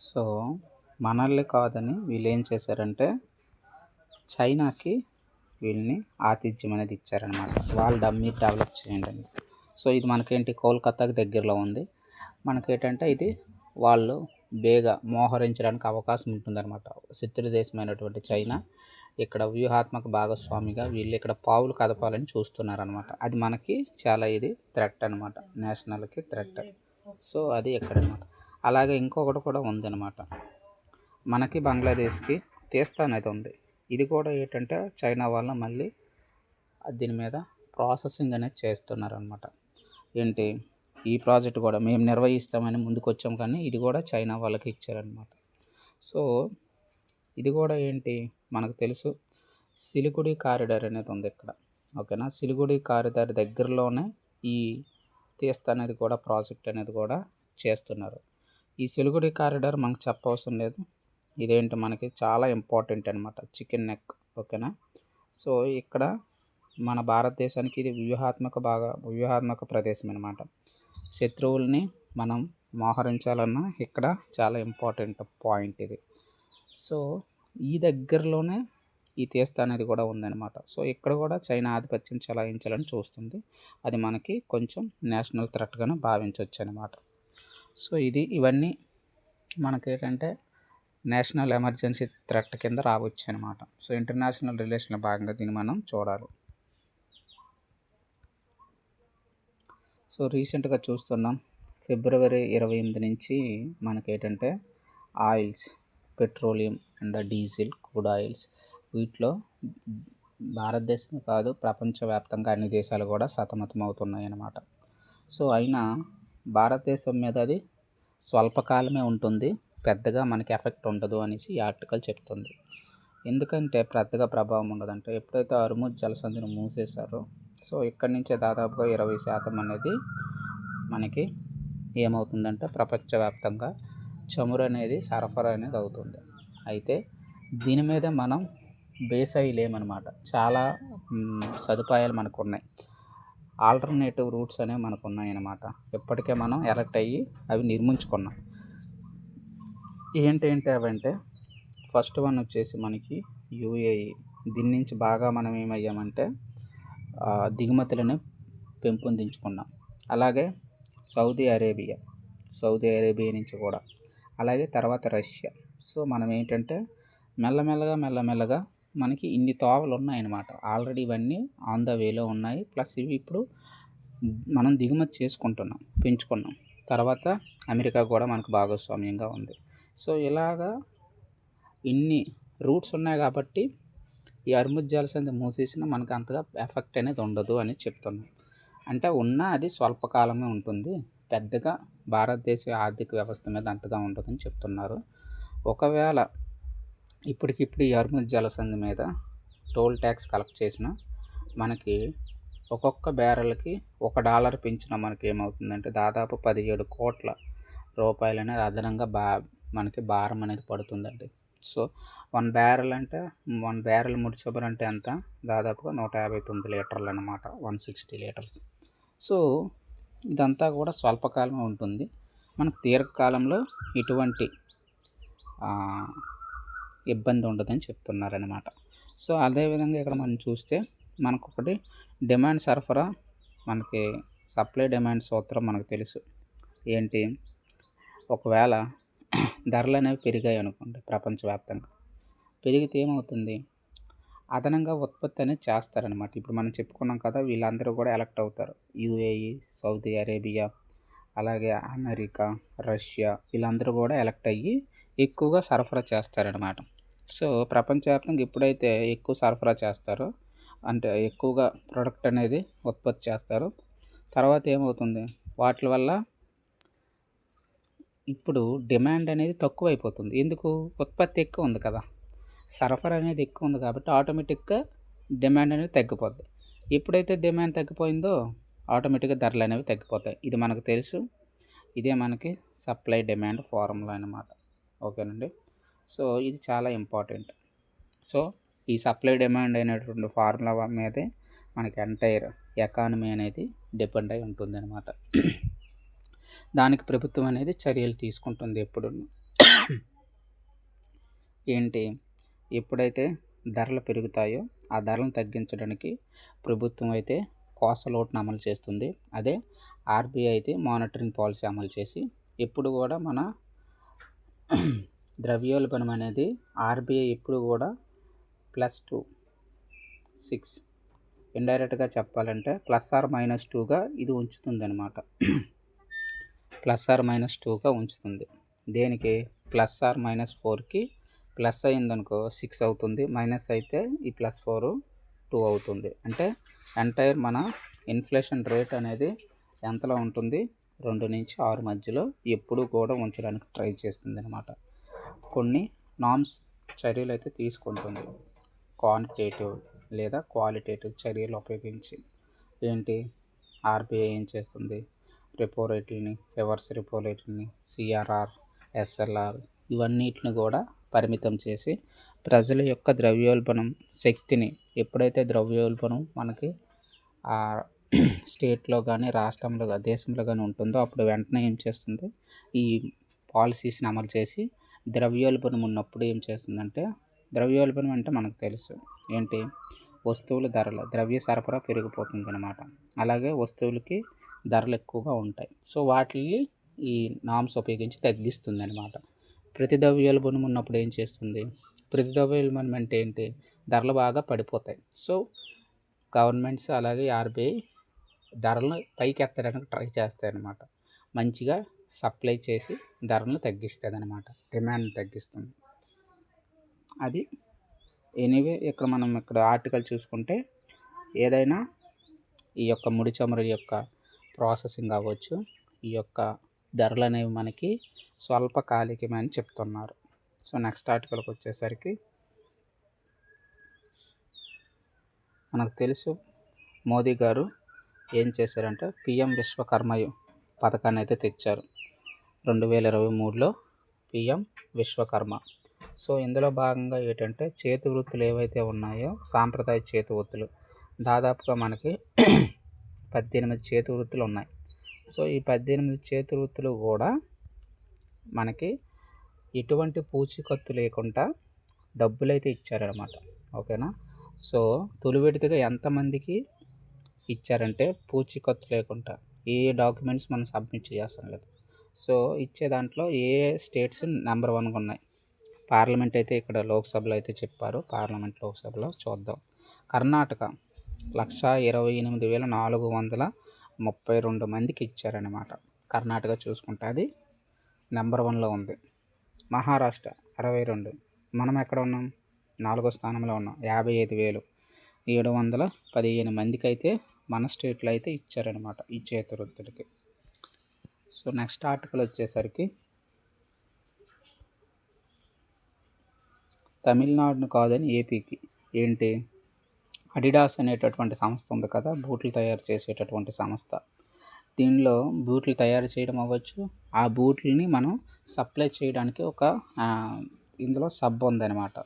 So, మనల్ని కాదని వీళ్ళేం చేశారంటే, చైనాకి వీళ్ళని ఆతిథ్యం అనేది ఇచ్చారనమాట. మీరు డెవలప్ చేయండి అనేసి. సో, ఇది మనకేంటి కోల్‌కత్తాకి దగ్గరలో ఉంది. మనకేంటంటే ఇది వాళ్ళు బేగా మోహరించడానికి అవకాశం ఉంటుందన్నమాట. శత్రు దేశమైనటువంటి చైనా ఇక్కడ వ్యూహాత్మక భాగస్వామిగా వీళ్ళు ఇక్కడ పావులు కదపాలని చూస్తున్నారనమాట. అది మనకి చాలా ఇది థ్రెట్ అనమాట. నేషనల్‌కి థ్రెట్. సో, అది ఇక్కడనమాట. అలాగే ఇంకొకటి కూడా ఉందన్నమాట. మనకి బంగ్లాదేశ్‌కి తీస్తా అనేది ఉంది. ఇది కూడా ఏంటంటే చైనా వాళ్ళు మళ్ళీ దీని మీద ప్రాసెసింగ్ అనేది చేస్తున్నారనమాట. ఏంటి ఈ ప్రాజెక్ట్ కూడా మేము నిర్వహిస్తామని ముందుకొచ్చాం, కానీ ఇది కూడా చైనా వాళ్ళకి ఇచ్చారనమాట. సో, ఇది కూడా ఏంటి మనకు తెలుసు, సిలిగుడి కారిడార్ అనేది ఉంది ఇక్కడ. ఓకేనా, సిలిగుడి కారిడార్ దగ్గరలోనే ఈ తీస్తా అనేది కూడా ప్రాజెక్ట్ అనేది కూడా చేస్తున్నారు. ఈ సిలిగుడి కారిడార్ మనకు చెప్పవసరం లేదు. ఇదేంటి మనకి చాలా ఇంపార్టెంట్ అనమాట, చికెన్ నెక్. ఓకేనా, సో ఇక్కడ మన భారతదేశానికి ఇది వ్యూహాత్మక ప్రదేశం అనమాట. శత్రువుల్ని మనం మోహరించాలన్నా ఇక్కడ చాలా ఇంపార్టెంట్ పాయింట్ ఇది. సో ఈ దగ్గరలోనే ఈ తీస్తా అనేది కూడా ఉందన్నమాట. సో ఇక్కడ కూడా చైనా ఆధిపత్యం చెలాయించాలని చూస్తుంది. అది మనకి కొంచెం నేషనల్ థ్రెట్గానే భావించవచ్చు అనమాట. సో ఇవన్నీ మనకేంటంటే నేషనల్ ఎమర్జెన్సీ థ్రెట్ కింద రావచ్చు అనమాట. సో ఇంటర్నేషనల్ రిలేషన్లో భాగంగా దీన్ని మనం చూడాలి. సో రీసెంట్గా చూస్తున్నాం, ఫిబ్రవరి 28 నుంచి మనకేంటంటే oils, petroleum and diesel, crude oils వీటిలో భారతదేశమే కాదు ప్రపంచవ్యాప్తంగా అన్ని దేశాలు కూడా సతమతం అవుతున్నాయి అన్నమాట. సో అయినా భారతదేశం మీద అది స్వల్పకాలమే ఉంటుంది, పెద్దగా మనకి ఎఫెక్ట్ ఉండదు అనేసి ఈ ఆర్టికల్ చెప్తుంది. ఎందుకంటే పెద్దగా ప్రభావం ఉండదంటే, ఎప్పుడైతే హర్ముజ్ జలసంధిని మూసేశారో సో ఇక్కడి నుంచే దాదాపుగా 20% అనేది మనకి ఏమవుతుందంటే ప్రపంచవ్యాప్తంగా చమురు అనేది సరఫరా అనేది అవుతుంది. అయితే దీని మీద మనం బేస్ అయ్యి లేమన్నమాట. చాలా సదుపాయాలు మనకు ఉన్నాయి, ఆల్టర్నేటివ్ రూట్స్ అనేవి మనకు ఉన్నాయన్నమాట. ఇప్పటికే మనం ఎలక్ట్ అయ్యి అవి నిర్మించుకున్నాం. ఏంటి అవంటే, ఫస్ట్ వన్ వచ్చేసి మనకి యూఏఈ. దీని నుంచి బాగా మనం ఏమయ్యామంటే దిగుమతులను పెంపొందించుకున్నాం. అలాగే సౌదీ అరేబియా నుంచి కూడా, అలాగే తర్వాత రష్యా. సో మనం ఏంటంటే మెల్లమెల్లగా మనకి ఇన్ని తోవలు ఉన్నాయన్నమాట. ఆల్రెడీ ఇవన్నీ ఆన్ ద వేలో ఉన్నాయి. ప్లస్ ఇవి ఇప్పుడు మనం దిగుమతి చేసుకుంటున్నాం, పెంచుకున్నాం. తర్వాత అమెరికా కూడా మనకు భాగస్వామ్యంగా ఉంది. సో ఇలాగా ఇన్ని రూట్స్ ఉన్నాయి కాబట్టి ఈ హర్ముజ్ జలసంధి మూసేసిన మనకు అంతగా ఎఫెక్ట్ అనేది ఉండదు అని చెప్తున్నాం. అంటే ఉన్నా అది స్వల్పకాలమే ఉంటుంది, పెద్దగా భారతదేశ ఆర్థిక వ్యవస్థ మీద అంతగా ఉండదని చెప్తున్నారు. ఒకవేళ ఇప్పటికిప్పుడు ఈ హర్ముజ్ జలసంధి మీద టోల్ ట్యాక్స్ కలెక్ట్ చేసిన మనకి ఒక్కొక్క బ్యారెల్కి $1 పెంచిన మనకి ఏమవుతుందంటే దాదాపు 17 కోట్ల రూపాయలు అనేది అదనంగా మనకి భారం అనేది పడుతుందండి. సో 1 బ్యారెల్ ముడి చమురు అంటే ఎంత, దాదాపుగా 159 లీటర్లు అనమాట, 160 లీటర్స్. సో ఇదంతా కూడా స్వల్పకాలమే ఉంటుంది, మనకు దీర్ఘకాలంలో ఎటువంటి ఇబ్బంది ఉండదని చెప్తున్నారనమాట. సో అదేవిధంగా ఇక్కడ మనం చూస్తే మనకొకటి డిమాండ్ సరఫరా, మనకి సప్లై డిమాండ్ సూత్రం మనకు తెలుసు. ఏంటి, ఒకవేళ ధరలు అనేవి పెరిగాయి అనుకోండి, ప్రపంచవ్యాప్తంగా పెరిగితే ఏమవుతుంది, అదనంగా ఉత్పత్తి అనేది చేస్తారనమాట. ఇప్పుడు మనం చెప్పుకున్నాం కదా, వీళ్ళందరూ కూడా ఎలక్ట్ అవుతారు. యూఏఈ, సౌదీ అరేబియా, అలాగే అమెరికా, రష్యా, వీళ్ళందరూ కూడా ఎలక్ట్ అయ్యి ఎక్కువగా సరఫరా చేస్తారనమాట. సో ప్రపంచవ్యాప్తంగా ఎప్పుడైతే ఎక్కువ సరఫరా చేస్తారో, అంటే ఎక్కువగా ప్రొడక్ట్ అనేది ఉత్పత్తి చేస్తారు, తర్వాత ఏమవుతుంది, వాటి వల్ల ఇప్పుడు డిమాండ్ అనేది తక్కువ అయిపోతుంది. ఎందుకు, ఉత్పత్తి ఎక్కువ ఉంది కదా, సరఫరా అనేది ఎక్కువ ఉంది కాబట్టి ఆటోమేటిక్గా డిమాండ్ అనేది తగ్గిపోద్ది. ఎప్పుడైతే డిమాండ్ తగ్గిపోయిందో ఆటోమేటిక్గా ధరలు అనేవి తగ్గిపోతాయి. ఇది మనకు తెలుసు, ఇదే మనకి సప్లై డిమాండ్ ఫార్ములా అన్నమాట. ఓకేనండి, సో ఇది చాలా ఇంపార్టెంట్. సో ఈ సప్లై డిమాండ్ అయినటువంటి ఫార్ములా మీదే మనకి ఎంటైర్ ఎకానమీ అనేది డిపెండ్ అయి ఉంటుంది అనమాట. దానికి ప్రభుత్వం అనేది చర్యలు తీసుకుంటుంది ఎప్పుడు. ఏంటి, ఎప్పుడైతే ధరలు పెరుగుతాయో ఆ ధరలను తగ్గించడానికి ప్రభుత్వం అయితే కోసలోటును అమలు చేస్తుంది. అదే ఆర్బీఐ అయితే మానిటరింగ్ పాలసీ అమలు చేసి ఎప్పుడు కూడా మన ద్రవ్యోల్బణం అనేది ఆర్బీఐ ఎప్పుడు కూడా +2.6 ఇండైరెక్ట్గా చెప్పాలంటే +or-2గా ఇది ఉంచుతుందన్నమాట. +or-2గా ఉంచుతుంది. దేనికి? +or-4కి ప్లస్ అయిందనుకో 6 అవుతుంది, మైనస్ అయితే ఈ +4 2 అవుతుంది. అంటే ఎంటైర్ మన ఇన్ఫ్లేషన్ రేట్ అనేది ఎంతలో ఉంటుంది? 2 నుంచి 6 మధ్యలో ఎప్పుడు కూడా ఉంచడానికి ట్రై చేస్తుంది అనమాట. కొన్ని నామ్స్ చర్యలు అయితే తీసుకుంటుంది, క్వాంటిటేటివ్ లేదా క్వాలిటేటివ్ చర్యలు ఉపయోగించి. ఏంటి, ఆర్బీఐ ఏం చేస్తుంది? రెపో రేట్లని, రివర్స్ రెపో రేట్లని, సిఆర్ఆర్, ఎస్ఎల్ఆర్ ఇవన్నిటిని కూడా పరిమితం చేసి ప్రజల యొక్క ద్రవ్యోల్బణం శక్తిని, ఎప్పుడైతే ద్రవ్యోల్బణం మనకి స్టేట్లో కానీ రాష్ట్రంలో కానీ దేశంలో కానీ ఉంటుందో అప్పుడు వెంటనే ఏం చేస్తుంది? ఈ పాలసీస్ని అమలు చేసి ద్రవ్యోల్బణం ఉన్నప్పుడు ఏం చేస్తుందంటే, ద్రవ్యోల్బణం అంటే మనకు తెలుసు ఏంటి, వస్తువుల ధరలు, ద్రవ్య సరఫరా పెరిగిపోతుంది అనమాట. అలాగే వస్తువులకి ధరలు ఎక్కువగా ఉంటాయి. సో వాటిని ఈ నామ్స్ ఉపయోగించి తగ్గిస్తుంది అనమాట. ప్రతి ద్రవ్యోల్బణం ఉన్నప్పుడు ఏం చేస్తుంది? ప్రతి ద్రవ్యోల్బణం అంటే ఏంటి, ధరలు బాగా పడిపోతాయి. సో గవర్నమెంట్స్ అలాగే ఆర్బీఐ ధరలను పైకి ఎత్తడానికి ట్రై చేస్తాయి అన్నమాట. మంచిగా సప్లై చేసి ధరలను తగ్గిస్తుంది అనమాట, డిమాండ్ తగ్గిస్తుంది. అది ఎనీవే ఇక్కడ మనం ఆర్టికల్ చూసుకుంటే ఏదైనా ఈ యొక్క ముడి చమురు యొక్క ప్రాసెసింగ్ అవ్వచ్చు, ఈ యొక్క ధరలు అనేవి మనకి స్వల్పకాలికమని చెప్తున్నారు. సో నెక్స్ట్ ఆర్టికల్కి వచ్చేసరికి మనకు తెలుసు మోదీ గారు ఏం చేశారంటే పిఎం విశ్వకర్మ పథకాన్ని అయితే తెచ్చారు 2023లో, పిఎం విశ్వకర్మ. సో ఇందులో భాగంగా ఏంటంటే చేతి వృత్తులు ఏవైతే ఉన్నాయో సాంప్రదాయ చేతి వృత్తులు దాదాపుగా మనకి 18 చేతి వృత్తులు ఉన్నాయి. సో ఈ 18 చేతి వృత్తులు కూడా మనకి ఎటువంటి పూచీకత్తు లేకుండా డబ్బులు అయితే ఇచ్చారనమాట. ఓకేనా? సో తొలి విడతగా ఎంతమందికి ఇచ్చారంటే పూచీకత్తు లేకుండా ఏ డాక్యుమెంట్స్ మనం సబ్మిట్ చేయాల్సిన లేదు. సో ఇచ్చే దాంట్లో ఏ స్టేట్స్ నెంబర్ 1గా ఉన్నాయి. పార్లమెంట్ అయితే ఇక్కడ లోక్సభలో అయితే చెప్పారు, లోక్సభలో చూద్దాం. కర్ణాటక 128,432 మందికి ఇచ్చారనమాట. కర్ణాటక చూసుకుంటే అది నెంబర్ 1లో ఉంది. మహారాష్ట్ర 62, మనం ఎక్కడ ఉన్నాం? 4వ స్థానంలో ఉన్నాం. 55,715 మందికి అయితే మన స్టేట్లో అయితే ఇచ్చారనమాట ఈ చేతి వృత్తులకి. సో నెక్స్ట్ ఆర్టికల్ వచ్చేసరికి తమిళనాడును కాదని ఏపీకి. ఏంటి, అడిడాస్ అనేటటువంటి సంస్థ ఉంది కదా, బూట్లు తయారు చేసేటటువంటి సంస్థ. దీనిలో బూట్లు తయారు చేయడం అవ్వచ్చు, ఆ బూట్లని మనం సప్లై చేయడానికి ఒక ఇందులో సబ్ ఉందన్నమాట,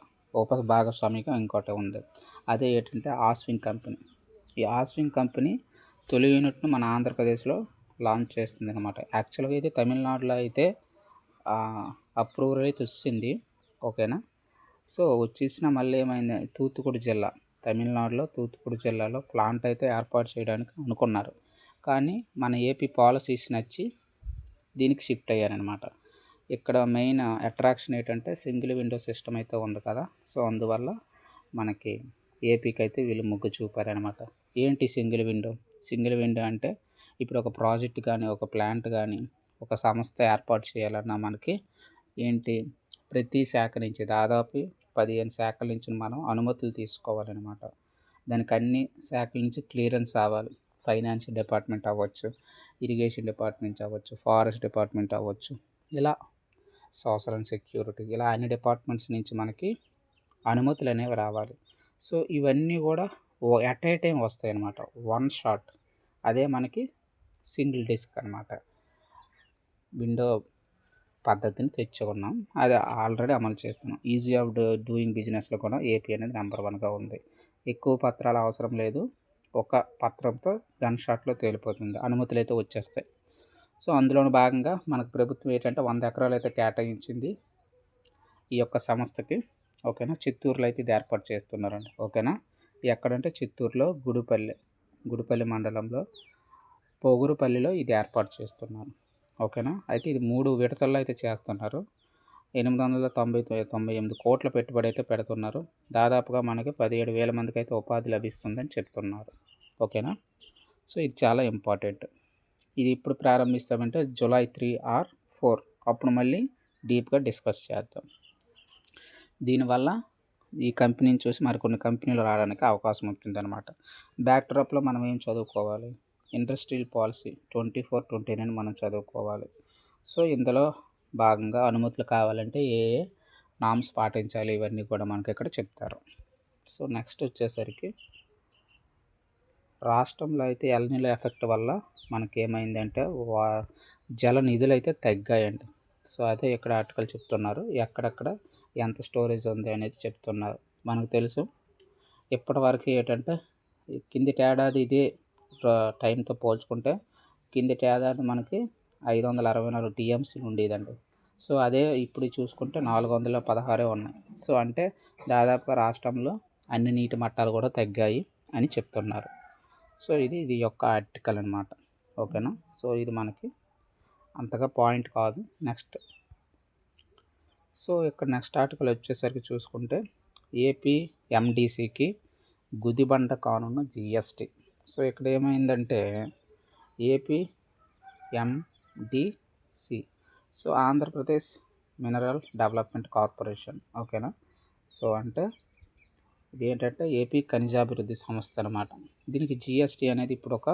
భాగస్వామిగా ఇంకోటి ఉంది. అదే ఏంటంటే ఆస్వింగ్ కంపెనీ. ఈ ఆస్వింగ్ కంపెనీ తొలి యూనిట్ను మన ఆంధ్రప్రదేశ్లో లాంచ్ చేస్తుంది అనమాట. యాక్చువల్గా అయితే తమిళనాడులో అయితే అప్రూవల్ అయితే వచ్చింది. ఓకేనా? సో వచ్చేసిన మళ్ళీ ఏమైంది, తమిళనాడులో తూత్తుకుడి జిల్లాలో ప్లాంట్ అయితే ఏర్పాటు చేయడానికి అనుకున్నారు. కానీ మన ఏపీ పాలసీస్ నచ్చి దీనికి షిఫ్ట్ అయ్యారనమాట. ఇక్కడ మెయిన్ అట్రాక్షన్ ఏంటంటే సింగిల్ విండో సిస్టమ్ అయితే ఉంది కదా. సో అందువల్ల మనకి ఏపీకి అయితే వీళ్ళు మొగ్గు చూపారనమాట. ఏంటి సింగిల్ విండో అంటే ఇప్పుడు ఒక ప్రాజెక్ట్ కానీ, ఒక ప్లాంట్ కానీ, ఒక సంస్థ ఏర్పాటు చేయాలన్నా మనకి ఏంటి, ప్రతి శాఖ నుంచి దాదాపు 15 శాఖల నుంచి మనం అనుమతులు తీసుకోవాలన్నమాట. దానికి అన్ని శాఖల నుంచి క్లియరెన్స్ అవ్వాలి. ఫైనాన్స్ డిపార్ట్మెంట్ అవ్వచ్చు, ఇరిగేషన్ డిపార్ట్మెంట్ అవ్వచ్చు, ఫారెస్ట్ డిపార్ట్మెంట్ అవ్వచ్చు, ఇలా సోషల్ అండ్ సెక్యూరిటీ, ఇలా అన్ని డిపార్ట్మెంట్స్ నుంచి మనకి అనుమతులు అనేవి రావాలి. సో ఇవన్నీ కూడా ఎట్ ఏ టైం వస్తాయి అన్నమాట, వన్ షాట్. అదే మనకి సింగిల్ డిస్క్ అనమాట. విండో పద్ధతిని తెచ్చుకున్నాం, అది ఆల్రెడీ అమలు చేస్తున్నాం. ఈజీ ఆఫ్ డూయింగ్ బిజినెస్లో కూడా ఏపీ అనేది నెంబర్ 1గా ఉంది. ఎక్కువ పత్రాలు అవసరం లేదు, ఒక పత్రంతో గన్ షాట్లో తేలిపోతుంది, అనుమతులు అయితే వచ్చేస్తాయి. సో అందులోని భాగంగా మనకు ప్రభుత్వం ఏంటంటే 100 ఎకరాలు అయితే కేటాయించింది ఈ యొక్క సంస్థకి. ఓకేనా. చిత్తూరులో అయితే ఇది ఏర్పాటు చేస్తున్నారండి. ఓకేనా. ఎక్కడంటే చిత్తూరులో గుడిపల్లి మండలంలో పోగురుపల్లిలో ఇది ఏర్పాటు చేస్తున్నారు. ఓకేనా. అయితే ఇది 3 విడతల్లో అయితే చేస్తున్నారు. 898 కోట్ల పెట్టుబడి అయితే పెడుతున్నారు. దాదాపుగా మనకి 17,000 మందికి అయితే ఉపాధి లభిస్తుందని చెప్తున్నారు. ఓకేనా. సో ఇది చాలా ఇంపార్టెంట్. ఇది ఇప్పుడు ప్రారంభిస్తామంటే జూలై 3 ఆర్ 4 అప్పుడు మళ్ళీ డీప్గా డిస్కస్ చేద్దాం. దీనివల్ల ఈ కంపెనీని చూసి మరికొన్ని కంపెనీలు రావడానికి అవకాశం ఉంటుందన్నమాట. బ్యాక్డ్రాప్లో మనం ఏం చదువుకోవాలి, ఇండస్ట్రియల్ పాలసీ 24-29 మనం చదువుకోవాలి. సో ఇందులో భాగంగా అనుమతులు కావాలంటే ఏ నామ్స్ పాటించాలి ఇవన్నీ కూడా మనకి ఇక్కడ చెప్తారు. సో నెక్స్ట్ వచ్చేసరికి రాష్ట్రంలో అయితే ఎల్‌నినో ఎఫెక్ట్ వల్ల మనకేమైందంటే జల నిధులు అయితే తగ్గాయండి. సో అదే ఇక్కడ ఆర్టికల్ చెప్తున్నారు. ఎక్కడెక్కడ ఎంత స్టోరేజ్ ఉంది అనేది చెప్తున్నారు. మనకు తెలుసు ఇప్పటివరకు ఏంటంటే కిందటి ఏడాది ఇదే టైంతో పోల్చుకుంటే కిందటి ఏడాది మనకి 564 టీఎంసీలు ఉండేదండి. సో అదే ఇప్పుడు చూసుకుంటే 416 ఉన్నాయి. సో అంటే దాదాపుగా రాష్ట్రంలో అన్ని నీటి మట్టాలు కూడా తగ్గాయి అని చెప్తున్నారు. సో ఇది యొక్క ఆర్టికల్ అనమాట. ఓకేనా. సో ఇది మనకి అంతగా పాయింట్ కాదు. నెక్స్ట్ సో ఇక్కడ నెక్స్ట్ ఆర్టికల్ వచ్చేసరికి చూసుకుంటే ఏపీ ఎండిసికి గుదిబండ కానున్న జిఎస్టీ. సో ఇక్కడ ఏమైందంటే AP MDC so Andhra Pradesh mineral development corporation. ఓకేనా. సో అంటే ఇది ఏంటంటే ఏపీ ఖనిజాభివృద్ధి సంస్థ అనమాట. దీనికి జిఎస్టీ అనేది ఇప్పుడు ఒక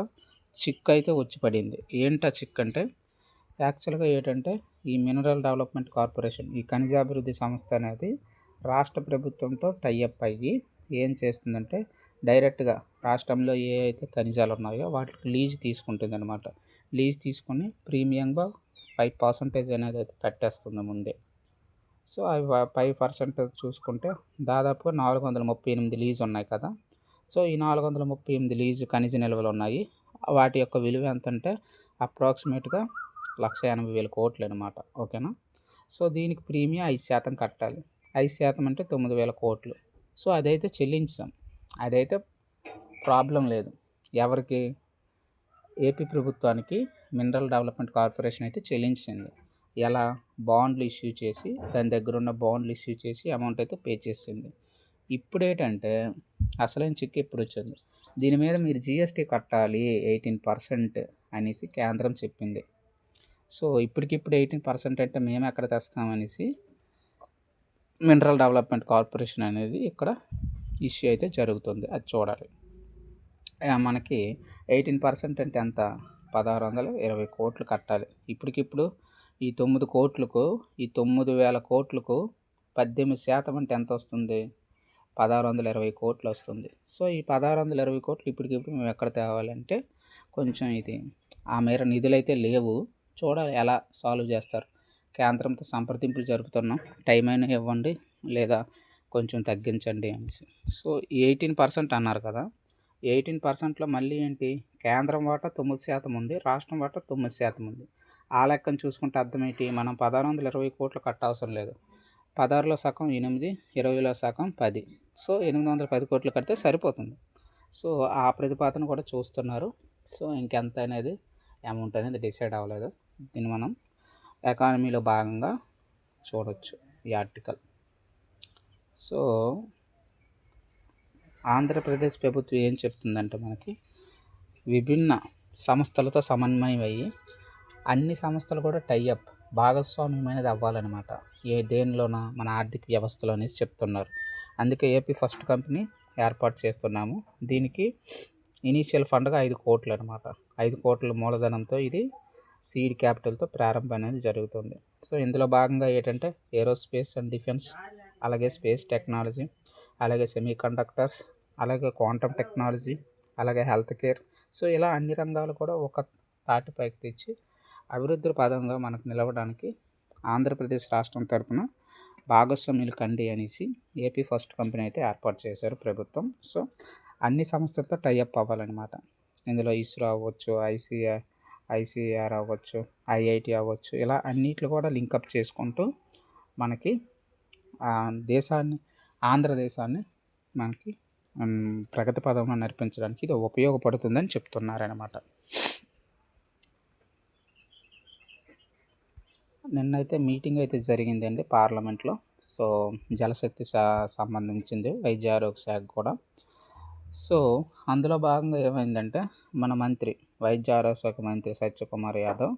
చిక్కు అయితే వచ్చి పడింది. ఏంటా చిక్కు అంటే యాక్చువల్గా ఏంటంటే ఈ మినరల్ డెవలప్మెంట్ కార్పొరేషన్ ఈ ఖనిజాభివృద్ధి సంస్థ అనేది రాష్ట్ర ప్రభుత్వంతో టైఅప్ అయ్యి ఏం చేస్తుందంటే డైరెక్ట్గా రాష్ట్రంలో ఏ అయితే ఖనిజాలు ఉన్నాయో వాటికి లీజ్ తీసుకుంటుంది అనమాట. లీజ్ తీసుకొని ప్రీమియంగా 5% అనేది అయితే కట్టేస్తుంది ముందే. సో అవి 5% చూసుకుంటే దాదాపుగా 438 లీజ్ ఉన్నాయి కదా. సో ఈ 438 లీజు ఖనిజ నిల్వలు ఉన్నాయి. వాటి యొక్క విలువ ఎంత అంటే అప్రాక్సిమేట్గా 1,80,000 కోట్లు అనమాట. ఓకేనా. సో దీనికి ప్రీమియం 5% కట్టాలి. 5% అంటే 9,000 కోట్లు. సో అదైతే చెల్లించాం. అదైతే ప్రాబ్లం లేదు. ఎవరికి? ఏపీ ప్రభుత్వానికి మినరల్ డెవలప్మెంట్ కార్పొరేషన్ అయితే చెల్లించింది. ఎలా? బాండ్లు ఇష్యూ చేసి దాని దగ్గర ఉన్న బాండ్లు ఇష్యూ చేసి అమౌంట్ అయితే పే చేసింది. ఇప్పుడు ఏంటంటే అసలైన చిక్కు ఎప్పుడు వచ్చింది, దీని మీద మీరు జిఎస్టీ కట్టాలి 18% అనేసి కేంద్రం చెప్పింది. సో ఇప్పటికిప్పుడు 18% అంటే మేము ఎక్కడ తెస్తామనేసి మినరల్ డెవలప్మెంట్ కార్పొరేషన్ అనేది ఇక్కడ ఇష్యూ అయితే జరుగుతుంది. అది చూడాలి. మనకి 18% అంటే ఎంత? 1,620 కోట్లు కట్టాలి. ఇప్పటికిప్పుడు ఈ 9 కోట్లకు ఈ 9,000 కోట్లకు 18% అంటే ఎంత వస్తుంది? 1,620 కోట్లు వస్తుంది. సో ఈ 1,620 కోట్లు ఇప్పటికిప్పుడు మేము ఎక్కడ తేవాలంటే కొంచెం ఇది ఆ మేర నిధులైతే లేవు. చూడాలి ఎలా సాల్వ్ చేస్తారు. కేంద్రంతో సంప్రదింపులు జరుపుతున్నాం. టైం అయినా ఇవ్వండి లేదా కొంచెం తగ్గించండి అనేసి. సో 18% అన్నారు కదా. 18%లో మళ్ళీ ఏంటి, కేంద్రం వాటా 9% ఉంది, రాష్ట్రం వాటా 9% ఉంది. ఆ లెక్కను చూసుకుంటే అర్థం ఏంటి, మనం 1,620 కోట్లు కట్టవసరం లేదు. 16లో సగం 8, 20లో సగం 10. సో 810 కోట్లు కడితే సరిపోతుంది. సో ఆ ప్రతిపాదన కూడా చూస్తున్నారు. సో ఇంకెంత అనేది అమౌంట్ అనేది డిసైడ్ అవ్వలేదు. దీన్ని మనం ఎకానమీలో భాగంగా చూడవచ్చు ఈ ఆర్టికల్. సో ఆంధ్రప్రదేశ్ ప్రభుత్వం ఏం చెప్తుందంటే మనకి విభిన్న సంస్థలతో సమన్వయం అయ్యి అన్ని సంస్థలు కూడా టైఅప్ భాగస్వామ్యం అనేది అవ్వాలన్నమాట. దేనిలోనా? మన ఆర్థిక వ్యవస్థలో అనేసి చెప్తున్నారు. అందుకే ఏపీ ఫస్ట్ కంపెనీ ఏర్పాటు చేస్తున్నాము. దీనికి ఇనీషియల్ ఫండ్గా 5 కోట్లు అనమాట. 5 కోట్ల మూలధనంతో ఇది సీడ్ క్యాపిటల్తో ప్రారంభం అనేది జరుగుతుంది. సో ఇందులో భాగంగా ఏంటంటే ఏరోస్పేస్ అండ్ డిఫెన్స్, అలాగే స్పేస్ టెక్నాలజీ, అలాగే సెమీ కండక్టర్స్, అలాగే క్వాంటమ్ టెక్నాలజీ, అలాగే హెల్త్ కేర్. సో ఇలా అన్ని రంగాలు కూడా ఒక తాటిపైకి తెచ్చి అభివృద్ధి పదంగా మనకు నిలవడానికి ఆంధ్రప్రదేశ్ రాష్ట్రం తరపున భాగస్వామ్యులు కండి అనేసి ఏపీ ఫస్ట్ కంపెనీ అయితే ఏర్పాటు చేశారు ప్రభుత్వం. సో అన్ని సంస్థలతో టైఅప్ అవ్వాలన్నమాట. ఇందులో ఇస్రో అవ్వచ్చు, ఐసీఆర్ అవ్వచ్చు, ఐఐటి అవ్వచ్చు, ఇలా అన్నిట్లో కూడా లింకప్ చేసుకుంటూ మనకి దేశాన్ని, ఆంధ్రదేశాన్ని మనకి ప్రగతి పదంలో నడిపించడానికి ఇది ఉపయోగపడుతుందని చెప్తున్నారనమాట. నిన్నైతే మీటింగ్ అయితే జరిగిందండి పార్లమెంట్లో. సో జలశక్తి సంబంధించింది, వైద్య ఆరోగ్య శాఖ కూడా. సో అందులో భాగంగా ఏమైందంటే మన మంత్రి, వైద్య ఆరోగ్య శాఖ మంత్రి సత్యకుమార్ యాదవ్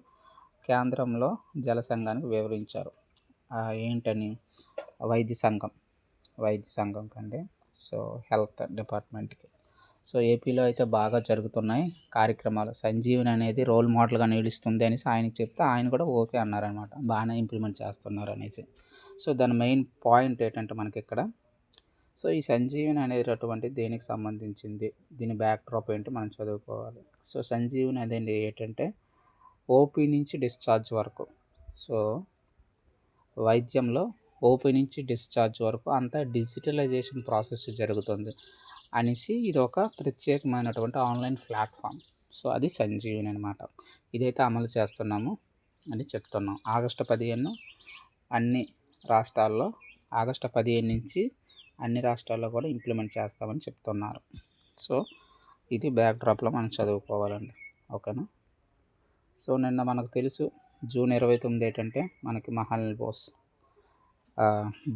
కేంద్రంలో జల సంఘానికి వివరించారు. ఏంటని, వైద్య సంఘం కంటే, సో హెల్త్ డిపార్ట్మెంట్కి. సో ఏపీలో అయితే బాగా జరుగుతున్నాయి కార్యక్రమాలు, సంజీవని అనేది రోల్ మోడల్గా నిలుస్తుంది అనేసి ఆయనకి చెప్తే ఆయన కూడా ఓకే అన్నారనమాట, బాగానే ఇంప్లిమెంట్ చేస్తున్నారు అనేసి. సో దాని మెయిన్ పాయింట్ ఏంటంటే మనకి ఇక్కడ, సో ఈ సంజీవని అనేటటువంటి దేనికి సంబంధించింది, దీని బ్యాక్ డ్రాప్ ఏంటి మనం చదువుకోవాలి. సో సంజీవని అనేది ఏంటంటే ఓపీ నుంచి డిశ్చార్జ్ వరకు, సో వైద్యంలో ఓపీ నుంచి డిశ్చార్జ్ వరకు అంతా డిజిటలైజేషన్ ప్రాసెస్ జరుగుతుంది అనేసి ఇది ఒక ప్రత్యేకమైనటువంటి ఆన్లైన్ ప్లాట్ఫామ్. సో అది సంజీవని అనమాట. ఇదైతే అమలు చేస్తున్నాము అని చెప్తున్నాం. ఆగస్టు 15 అన్ని రాష్ట్రాల్లో, ఆగస్టు 15 నుంచి అన్ని రాష్ట్రాల్లో కూడా ఇంప్లిమెంట్ చేస్తామని చెప్తున్నారు. సో ఇది బ్యాక్ డ్రాప్లో మనం చదువుకోవాలండి, ఓకేనా. సో నిన్న మనకు తెలుసు జూన్ 29 ఏంటంటే మనకి మహాలల్ బోస్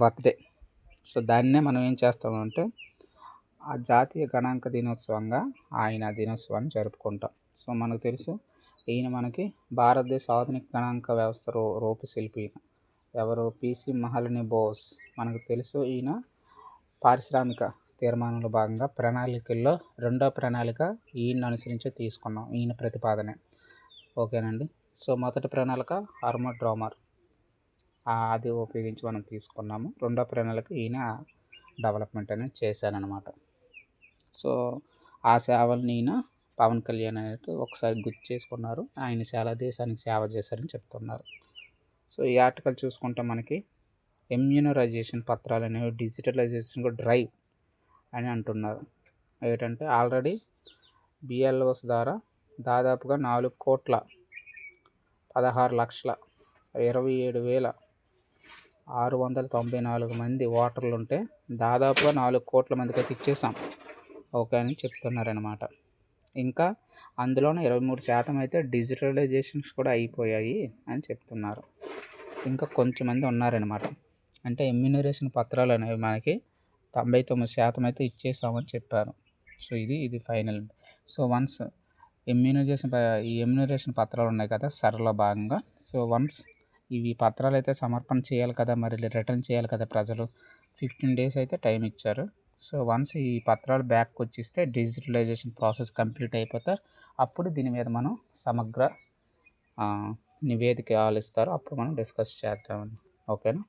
బర్త్డే. సో దాన్నే మనం ఏం చేస్తామంటే ఆ జాతీయ గణాంక దినోత్సవంగా ఆయన దినోత్సవాన్ని జరుపుకుంటాం. సో మనకు తెలుసు ఈయన మనకి భారతదేశ ఆధునిక గణాంక వ్యవస్థ రూపశిల్పి ఎవరు, పిసి మహాలనీ బోస్. మనకు తెలుసు ఈయన పారిశ్రామిక తీర్మానంలో భాగంగా ప్రణాళికల్లో 2వ ప్రణాళిక ఈయన అనుసరించే తీసుకున్నాం, ఈయన ప్రతిపాదనే, ఓకేనండి. సో మొదటి ప్రణాళిక హార్మర్ డ్రామర్, అది ఉపయోగించి మనం తీసుకున్నాము. 2వ ప్రణాళిక ఈయన డెవలప్మెంట్ అనేది చేశారనమాట. సో ఆ సేవలను ఈయన పవన్ కళ్యాణ్ అనేది ఒకసారి గుర్తు చేసుకున్నారు, ఆయన చాలా దేశానికి సేవ చేశారని చెప్తున్నారు. సో ఈ ఆర్టికల్ చూసుకుంటే మనకి ఇమ్యూనరైజేషన్ పత్రాలు అనేవి డిజిటలైజేషన్ డ్రైవ్ అని అంటున్నారు. ఏంటంటే ఆల్రెడీ బిఎల్ఓస్ ద్వారా దాదాపుగా 4,27,694 మంది ఓటర్లు ఉంటే దాదాపుగా 4 కోట్ల మందికి అయితే ఇచ్చేసాం, ఓకే అని చెప్తున్నారనమాట. ఇంకా అందులోనే 23% అయితే డిజిటలైజేషన్స్ కూడా అయిపోయాయి అని చెప్తున్నారు. ఇంకా కొంచెంమంది ఉన్నారనమాట. అంటే ఇమ్యూనరేషన్ పత్రాలు అనేవి మనకి 99% అయితే ఇచ్చేసామని చెప్పారు. సో ఇది ఫైనల్. సో వన్స్ ఈ ఇమ్యూనరేషన్ పత్రాలు ఉన్నాయి కదా సర్లో భాగంగా, సో వన్స్ ఇవి పత్రాలు అయితే సమర్పణ చేయాలి కదా, మరి రిటర్న్ చేయాలి కదా ప్రజలు, 15 days అయితే టైం ఇచ్చారు. సో వన్స్ ఈ పత్రాలు బ్యాక్ వచ్చిస్తే డిజిటలైజేషన్ ప్రాసెస్ కంప్లీట్ అయిపోతే అప్పుడు దీని మీద మనం సమగ్ర నివేదిక ఇస్తారు, అప్పుడు మనం డిస్కస్ చేద్దామండి, ఓకేనా.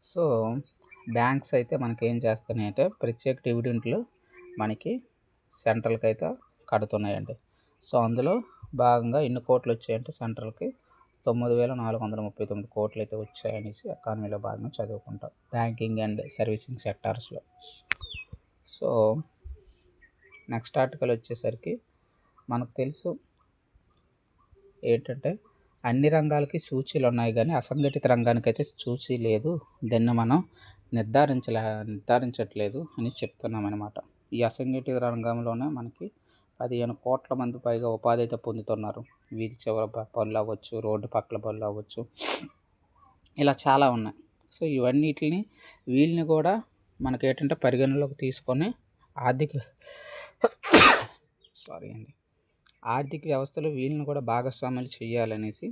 సో బ్యాంక్స్ అయితే మనకి ఏం చేస్తున్నాయంటే ప్రత్యేక డివిడెంట్లు మనకి సెంట్రల్కి అయితే కడుతున్నాయండి. సో అందులో భాగంగా ఎన్ని కోట్లు వచ్చాయంటే సెంట్రల్కి 9,439 కోట్లు అయితే వచ్చాయనేసి ఎకానమీలో భాగంగా చదువుకుంటాం, బ్యాంకింగ్ అండ్ సర్వీసింగ్ సెక్టార్స్లో. సో నెక్స్ట్ ఆర్టికల్ వచ్చేసరికి మనకు తెలుసు ఏంటంటే అన్ని రంగాలకి సూచీలు ఉన్నాయి కానీ అసంఘటిత రంగానికి అయితే సూచీ లేదు, దాన్ని మనం నిర్ధారించట్లేదు అని చెప్తున్నాం అనమాట. ఈ అసంఘటిత రంగంలోనే మనకి 15 కోట్ల మంది పైగా ఉపాధి అయితే పొందుతున్నారు. వీధి చివర పనులు అవ్వచ్చు, రోడ్డు పక్కల పనులు అవ్వచ్చు, ఇలా చాలా ఉన్నాయి. సో ఇవన్నిటిని వీళ్ళని కూడా మనకి ఏంటంటే పరిగణలోకి తీసుకొని ఆర్థిక వ్యవస్థలో వీళ్ళని కూడా భాగస్వాములు చేయాలనేసి,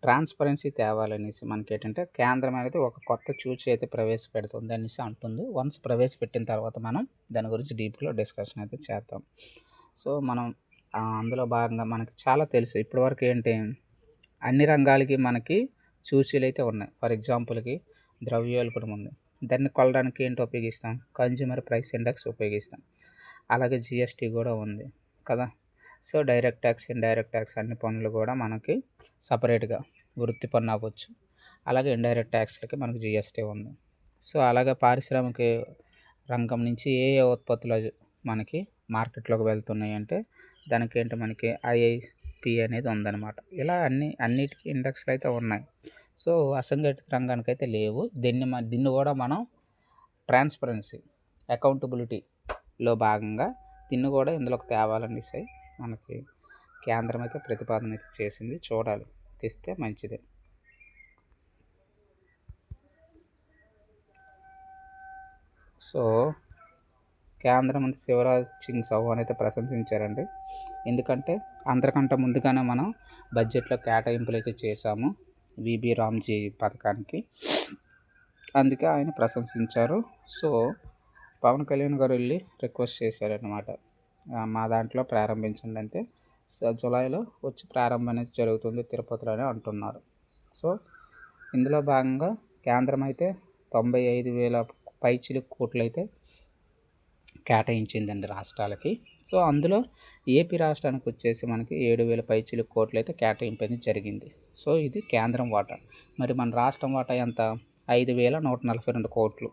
ట్రాన్స్పరెన్సీ తేవాలనేసి మనకి ఏంటంటే కేంద్రం అనేది ఒక కొత్త సూచి అయితే ప్రవేశపెడుతుంది అనేసి అంటుంది. వన్స్ ప్రవేశపెట్టిన తర్వాత మనం దాని గురించి డీప్గా డిస్కషన్ అయితే చేద్దాం. సో మనం అందులో భాగంగా మనకి చాలా తెలుసు ఇప్పటివరకు ఏంటి, అన్ని రంగాలకి మనకి సూచీలు అయితే ఉన్నాయి. ఫర్ ఎగ్జాంపుల్కి ద్రవ్యోల్బణం ఉంది, దాన్ని కొలడానికి ఏంటి ఉపయోగిస్తాం, కన్జ్యూమర్ ప్రైస్ ఇండెక్స్ ఉపయోగిస్తాం. అలాగే జిఎస్టీ కూడా ఉంది కదా. So direct tax, indirect tax అన్ని పన్నులు కూడా మనకి సపరేట్గా వృత్తి పన్ను అవ్వచ్చు, అలాగే ఇండైరెక్ట్ ట్యాక్స్లకి మనకి జిఎస్టీ ఉంది. సో అలాగే పారిశ్రామిక రంగం నుంచి ఏ ఉత్పత్తులు మనకి మార్కెట్లోకి వెళ్తున్నాయి అంటే దానికి ఏంటి మనకి ఐఐపి అనేది ఉందన్నమాట. ఇలా అన్నిటికీ ఇండెక్స్లు అయితే ఉన్నాయి. సో అసంఘటిత రంగానికి అయితే లేవు. దీన్ని కూడా మనం ట్రాన్స్పరెన్సీ అకౌంటబిలిటీలో భాగంగా దీన్ని కూడా ఇందులోకి తేవాలనేసి మనకి కేంద్రం అయితే ప్రతిపాదన అయితే చేసింది. చూడాలి, తెస్తే మంచిదే. సో కేంద్ర మంత్రి శివరాజ్ సింగ్ చౌహాన్ అయితే ప్రశంసించారండి. ఎందుకంటే అందరికంటే ముందుగానే మనం బడ్జెట్లో కేటాయింపులు అయితే చేశాము విబి రామ్జీ పథకానికి, అందుకే ఆయన ప్రశంసించారు. సో పవన్ కళ్యాణ్ గారు వెళ్ళి రిక్వెస్ట్ చేశారనమాట, మా దాంట్లో ప్రారంభించండి అంటే జూలైలో వచ్చి ప్రారంభం అనేది జరుగుతుంది తిరుపతిలోనే అంటున్నారు. సో ఇందులో భాగంగా కేంద్రం అయితే 95,000 పైచిలుకు కోట్లు అయితే కేటాయించిందండి రాష్ట్రాలకి. సో అందులో ఏపీ రాష్ట్రానికి వచ్చేసి మనకి 7,000 పైచిలుకు కోట్లు అయితే కేటాయింపు జరిగింది. సో ఇది కేంద్రం వాటా. మరి మన రాష్ట్రం వాటా ఎంత? 5,142 కోట్లు.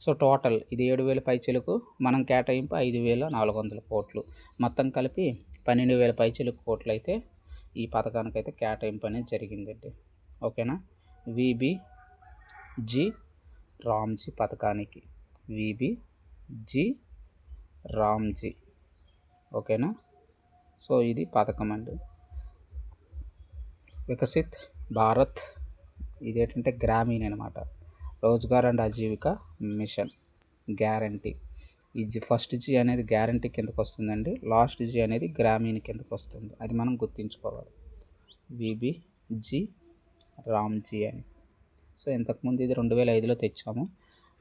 సో టోటల్ ఇది 7,000 పైచిలుకు, మనం కేటాయింపు 5,400 కోట్లు, మొత్తం కలిపి 12,000 పైచిలుకు కోట్లు అయితే ఈ పథకానికి అయితే కేటాయింపు అనేది జరిగిందండి. ఓకేనా? విబిజీ రామ్జీ పథకానికి, విబిజీ రామ్జీ. ఓకేనా? సో ఇది పథకం అండి. వికసిత్ భారత్ ఇదేంటంటే గ్రామీణ అనమాట, Rozgar and Ajeevika mission guarantee. ఈ ఫస్ట్ జీ అనేది గ్యారంటీ కిందకు వస్తుందండి, లాస్ట్ జీ అనేది గ్రామీణ కిందకు వస్తుంది. అది మనం గుర్తుంచుకోవాలి. విబిజీ రామ్జీ అనేసి. సో ఇంతకుముందు ఇది 2005లో తెచ్చాము,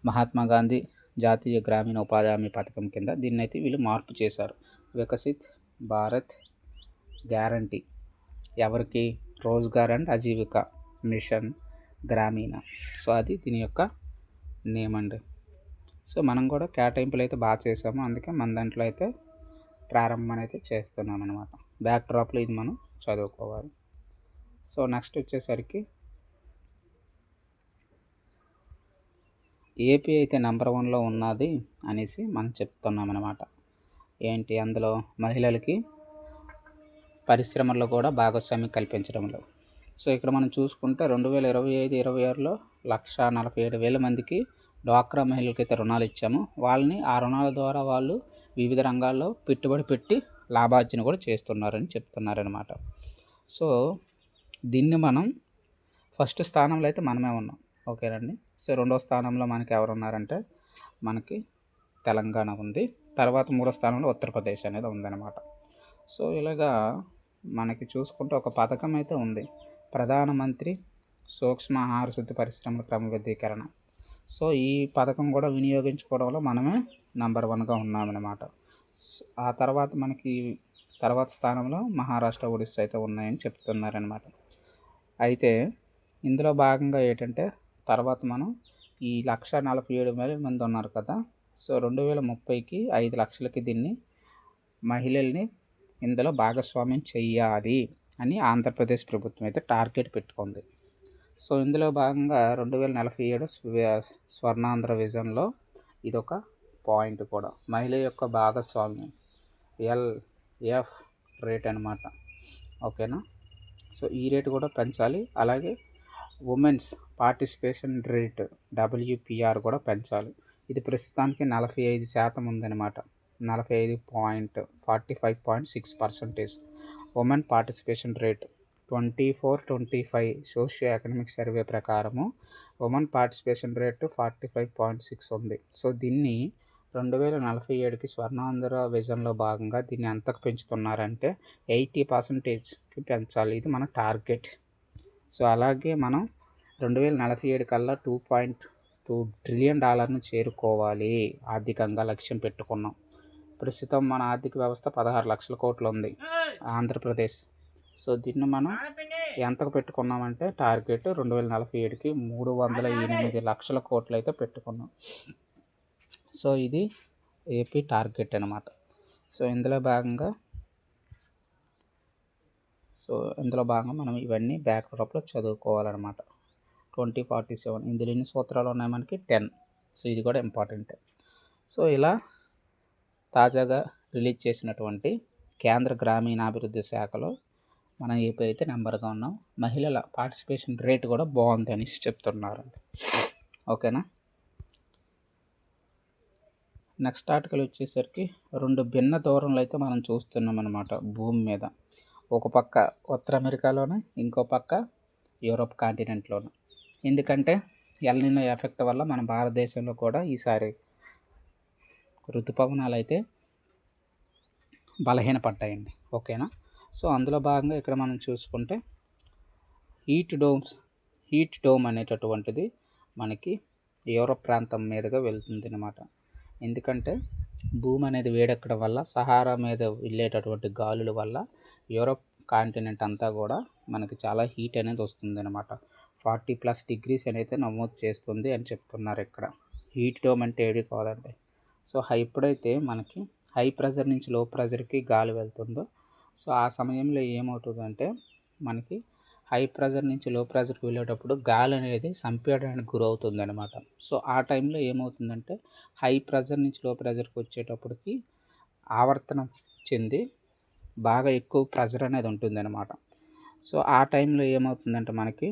మహాత్మా గాంధీ జాతీయ గ్రామీణ ఉపాధి హామీ పథకం కింద. దీన్ని అయితే వీళ్ళు మార్పు చేశారు. వికసిత్ భారత్ గ్యారంటీ ఎవరికి? రోజ్గార్ అండ్ ఆజీవిక మిషన్ గ్రామీణ. సో అది దీని యొక్క నేమ్ అండి. సో మనం కూడా కేటాయింపులు అయితే బాగా చేసాము, అందుకే మన దాంట్లో అయితే ప్రారంభం అయితే చేస్తున్నాం అనమాట. బ్యాక్ డ్రాప్లో ఇది మనం చదువుకోవాలి. సో నెక్స్ట్ వచ్చేసరికి ఏపీ అయితే నెంబర్ 1లో ఉన్నది అనేసి మనం చెప్తున్నాం అనమాట. ఏంటి అందులో? మహిళలకి పరిశ్రమల్లో కూడా భాగస్వామ్యం కల్పించడంలో. సో ఇక్కడ మనం చూసుకుంటే 2025-26లో 147,000 మందికి డ్వాక్రా మహిళలకైతే రుణాలు ఇచ్చాము. వాళ్ళని ఆ రుణాల ద్వారా వాళ్ళు వివిధ రంగాల్లో పెట్టుబడి పెట్టి లాభార్జన కూడా చేస్తున్నారని చెప్తున్నారనమాట. సో దీన్ని మనం ఫస్ట్ స్థానంలో అయితే మనమే ఉన్నాం. ఓకేనండి. సో రెండో స్థానంలో మనకి ఎవరు ఉన్నారంటే మనకి తెలంగాణ ఉంది. తర్వాత మూడో స్థానంలో ఉత్తరప్రదేశ్ అనేది ఉందన్నమాట. సో ఇలాగా మనకి చూసుకుంటే ఒక పథకం అయితే ఉంది, ప్రధానమంత్రి సూక్ష్మ ఆహార శుద్ధి పరిశ్రమల క్రమబద్ధీకరణ. సో ఈ పథకం కూడా వినియోగించుకోవడంలో మనమే నెంబర్ 1గా ఉన్నామన్నమాట. ఆ తర్వాత మనకి తర్వాత స్థానంలో మహారాష్ట్ర, ఒడిస్సా అయితే ఉన్నాయని చెప్తున్నారనమాట. అయితే ఇందులో భాగంగా ఏంటంటే తర్వాత మనం ఈ 147,000 మంది ఉన్నారు కదా, సో 2030కి 5 లక్షలకి దీన్ని మహిళల్ని ఇందులో భాగస్వామ్యం చెయ్యాలి అని ఆంధ్రప్రదేశ్ ప్రభుత్వం అయితే టార్గెట్ పెట్టుకుంది. సో ఇందులో భాగంగా 2047 స్వర్ణాంధ్ర విజన్లో ఇదొక పాయింట్ కూడా. మహిళ యొక్క భాగస్వామ్యం LF రేట్ అనమాట. ఓకేనా? సో ఈ రేటు కూడా పెంచాలి. అలాగే ఉమెన్స్ పార్టిసిపేషన్ రేట్ WPR కూడా పెంచాలి. ఇది ప్రస్తుతానికి 45% ఉందన్నమాట. 45.6% women participation rate. 24-25 socio economic survey ప్రకారము ఉమెన్ పార్టిసిపేషన్ రేటు 45.6 ఉంది. సో దీన్ని 2047కి స్వర్ణాంధ్ర విజన్లో భాగంగా దీన్ని ఎంతకు పెంచుతున్నారంటే 80%కి పెంచాలి. ఇది మన టార్గెట్. సో అలాగే మనం 2047 కల్లా $2.2 ట్రిలియన్ చేరుకోవాలి ఆర్థికంగా లక్ష్యం పెట్టుకున్నాం. ప్రస్తుతం మన ఆర్థిక వ్యవస్థ 16 లక్షల కోట్లు ఉంది ఆంధ్రప్రదేశ్. సో దీన్ని మనం ఎంతకు పెట్టుకున్నామంటే టార్గెట్ 2047కి 308 లక్షల కోట్లు అయితే పెట్టుకున్నాం. సో ఇది ఏపీ టార్గెట్ అనమాట. సో ఇందులో భాగంగా మనం ఇవన్నీ బ్యాక్ డ్రాప్లో చదువుకోవాలన్నమాట. 2047 ఇందులో ఎన్ని సూత్రాలు ఉన్నాయి మనకి? 10. సో ఇది కూడా ఇంపార్టెంట్. సో ఇలా తాజాగా రిలీజ్ చేసినటువంటి కేంద్ర గ్రామీణాభివృద్ధి శాఖలో మనం ఏపీ అయితే నెంబర్గా ఉన్నాం. మహిళల పార్టిసిపేషన్ రేట్ కూడా బాగుంది అనేసి చెప్తున్నారండి. ఓకేనా. నెక్స్ట్ ఆర్టికల్ వచ్చేసరికి 2 భిన్న ధోరణులు అయితే మనం చూస్తున్నాం అన్నమాట భూమి మీద. ఒక పక్క ఉత్తర అమెరికాలోనే, ఇంకో పక్క యూరోప్ కాంటినెంట్లోను. ఎందుకంటే ఎల్నినో ఎఫెక్ట్ వల్ల మన భారతదేశంలో కూడా ఈసారి ఋతుపవనాలు అయితే బలహీనపడ్డాయండి. ఓకేనా. సో అందులో భాగంగా ఇక్కడ మనం చూసుకుంటే హీట్ డోమ్ అనేటటువంటిది మనకి యూరోప్ ప్రాంతం మీదుగా వెళ్తుంది అన్నమాట. ఎందుకంటే భూమి అనేది వేడెక్కడం వల్ల, సహారా మీద వెళ్ళేటటువంటి గాలుల వల్ల యూరోప్ కాంటినెంట్ అంతా కూడా మనకి చాలా హీట్ అనేది వస్తుంది అనమాట. 40+ డిగ్రీస్ అనేది నమోదు చేస్తుంది అని చెప్తున్నారు ఇక్కడ. హీట్ డోమ్ అంటే ఏది కాదండి. సో ఎప్పుడైతే మనకి హై ప్రెజర్ నుంచి లో ప్రెజర్కి గాలి వెళ్తుందో, సో ఆ సమయంలో ఏమవుతుందంటే మనకి హై ప్రెజర్ నుంచి లో ప్రెజర్కి వెళ్ళేటప్పుడు గాలి అనేది సంపీడనానికి గురవుతుంది అనమాట. సో ఆ టైంలో ఏమవుతుందంటే హై ప్రెజర్ నుంచి లో ప్రెజర్కి వచ్చేటప్పటికి ఆవర్తనం చెంది బాగా ఎక్కువ ప్రెజర్ అనేది ఉంటుంది అనమాట. సో ఆ టైంలో ఏమవుతుందంటే మనకి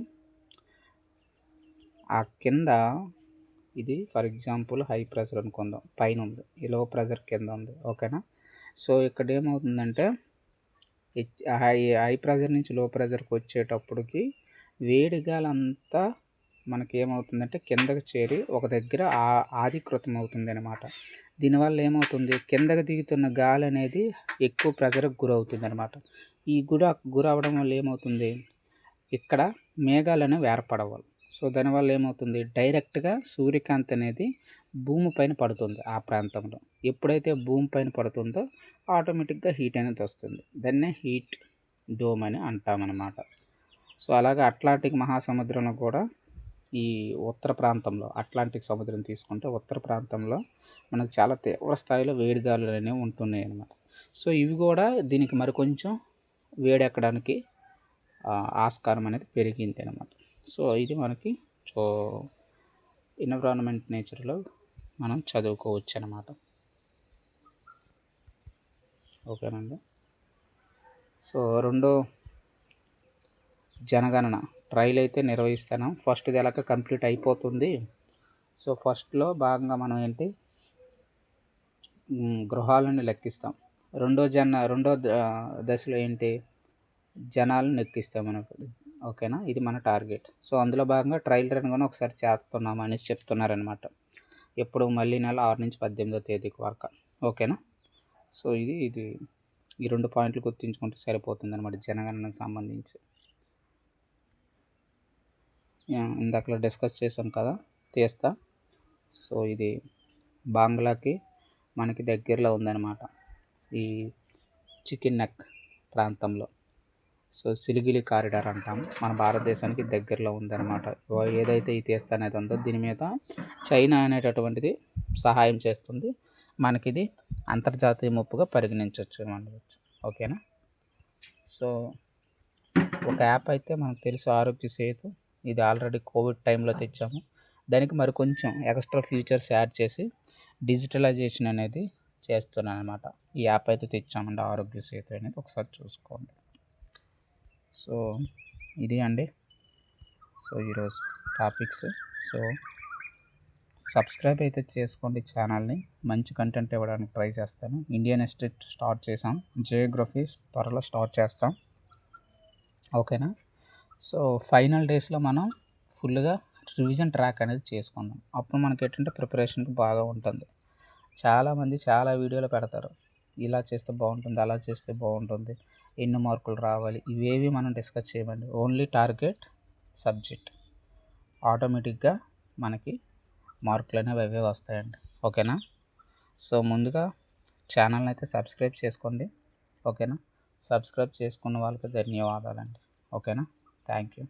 ఆ కింద, ఇది ఫర్ ఎగ్జాంపుల్ హై ప్రెషర్ అనుకుందాం, పైన ఉంది, ఈ లో ప్రెషర్ కింద ఉంది. ఓకేనా. సో ఇక్కడ ఏమవుతుందంటే హై ప్రెషర్ నుంచి లో ప్రెషర్కి వచ్చేటప్పటికి వేడి గాలి అంతా మనకి ఏమవుతుందంటే కిందకి చేరి ఒక దగ్గర ఆధికృతం అవుతుంది అనమాట. దీనివల్ల ఏమవుతుంది, కిందకి దిగుతున్న గాలి అనేది ఎక్కువ ప్రెషర్కి గురవుతుంది అనమాట. ఈ గురవడం వల్ల ఏమవుతుంది, ఇక్కడ మేఘాలు అనేవి ఏర్పడవాలి. సో దానివల్ల ఏమవుతుంది, డైరెక్ట్గా సూర్యకాంతి అనేది భూమి పైన పడుతుంది ఆ ప్రాంతంలో. ఎప్పుడైతే భూమి పైన పడుతుందో ఆటోమేటిక్గా హీట్ అనేది వస్తుంది. దాన్నే హీట్ డోమ్ అని అంటామన్నమాట. సో అలాగే అట్లాంటిక్ మహాసముద్రంలో కూడా ఈ ఉత్తర ప్రాంతంలో, అట్లాంటిక్ సముద్రం తీసుకుంటే ఉత్తర ప్రాంతంలో మనకు చాలా తీవ్ర స్థాయిలో వేడి గాలులు అనేవి ఉంటున్నాయి అన్నమాట. సో ఇవి కూడా దీనికి మరికొంచెం వేడెక్కడానికి ఆస్కారం అనేది పెరిగింది అన్నమాట. సో ఇది మనకి ఎన్విరాన్మెంట్ నేచర్లో మనం చదువుకోవచ్చు అన్నమాట. ఓకేనండి. సో రెండో జనగణన ట్రయల్ అయితే నిర్వహిస్తాను. ఫస్ట్ది ఎలాగ కంప్లీట్ అయిపోతుంది. సో ఫస్ట్లో భాగంగా మనం ఏంటి, గృహాలను లెక్కిస్తాం. రెండో దశలో ఏంటి, జనాలను లెక్కిస్తాం మనకు. ఓకేనా. ఇది మన టార్గెట్. సో అందులో భాగంగా ట్రయల్ రన్ కూడా ఒకసారి చేస్తున్నాం అనేసి చెప్తున్నారనమాట. ఎప్పుడు మళ్ళీ నెల 6 నుంచి 18వ తేదీకి వరకు. ఓకేనా. సో ఇది ఈ 2 పాయింట్లు గుర్తుంచుకుంటే సరిపోతుంది అనమాట జనగణనకు సంబంధించి. ఇందాకలో డిస్కస్ చేసాం కదా, తీస్తా. సో ఇది బాంగ్లాకి మనకి దగ్గరలో ఉందన్నమాట, ఈ చికెన్ నెక్ ప్రాంతంలో. సో సిలిగిలి కారిడార్ అంటాం, మన భారతదేశానికి దగ్గరలో ఉందన్నమాట. ఏదైతే ఈ తీస్తా అనేది ఉందో దీని మీద చైనా అనేటటువంటిది సహాయం చేస్తుంది. మనకిది అంతర్జాతీయ ముప్పుగా పరిగణించవచ్చు అనవచ్చు. ఓకేనా. సో ఒక యాప్ అయితే మనకు తెలుసు, ఆరోగ్య సేతు. ఇది ఆల్రెడీ కోవిడ్ టైంలో తెచ్చాము. దానికి మరి కొంచెం ఎక్స్ట్రా ఫీచర్స్ యాడ్ చేసి డిజిటలైజేషన్ అనేది చేస్తున్నాను అనమాట. ఈ యాప్ అయితే తెచ్చామండి, ఆరోగ్య సేతు అనేది, ఒకసారి చూసుకోండి. సో ఇది అండి. సో ఈరోజు టాపిక్స్. సో సబ్స్క్రైబ్ అయితే చేసుకోండి ఛానల్ని, మంచి కంటెంట్ ఇవ్వడానికి ట్రై చేస్తాను. ఇండియన్ హిస్టరీ స్టార్ట్ చేసాం, జియోగ్రఫీ త్వరలో స్టార్ట్ చేస్తాం. ఓకేనా. సో ఫైనల్ డేస్లో మనం ఫుల్గా రివిజన్ ట్రాక్ అనేది చేసుకుందాం. అప్పుడు మనకి ఏంటంటే ప్రిపరేషన్కి బాగా ఉంటుంది. చాలామంది చాలా వీడియోలు పెడతారు, ఇలా చేస్తే బాగుంటుంది, అలా చేస్తే బాగుంటుంది, ఎన్ని మార్కులు రావాలి, ఇవేవి మనం డిస్కస్ చేయమండి. ఓన్లీ టార్గెట్ సబ్జెక్ట్, ఆటోమేటిక్గా మనకి మార్కులు అనేవి అవే వస్తాయండి. ఓకేనా. సో ముందుగా ఛానల్ని అయితే సబ్స్క్రైబ్ చేసుకోండి. ఓకేనా. సబ్స్క్రైబ్ చేసుకున్న వాళ్ళకి ధన్యవాదాలండి. ఓకేనా. Thank you.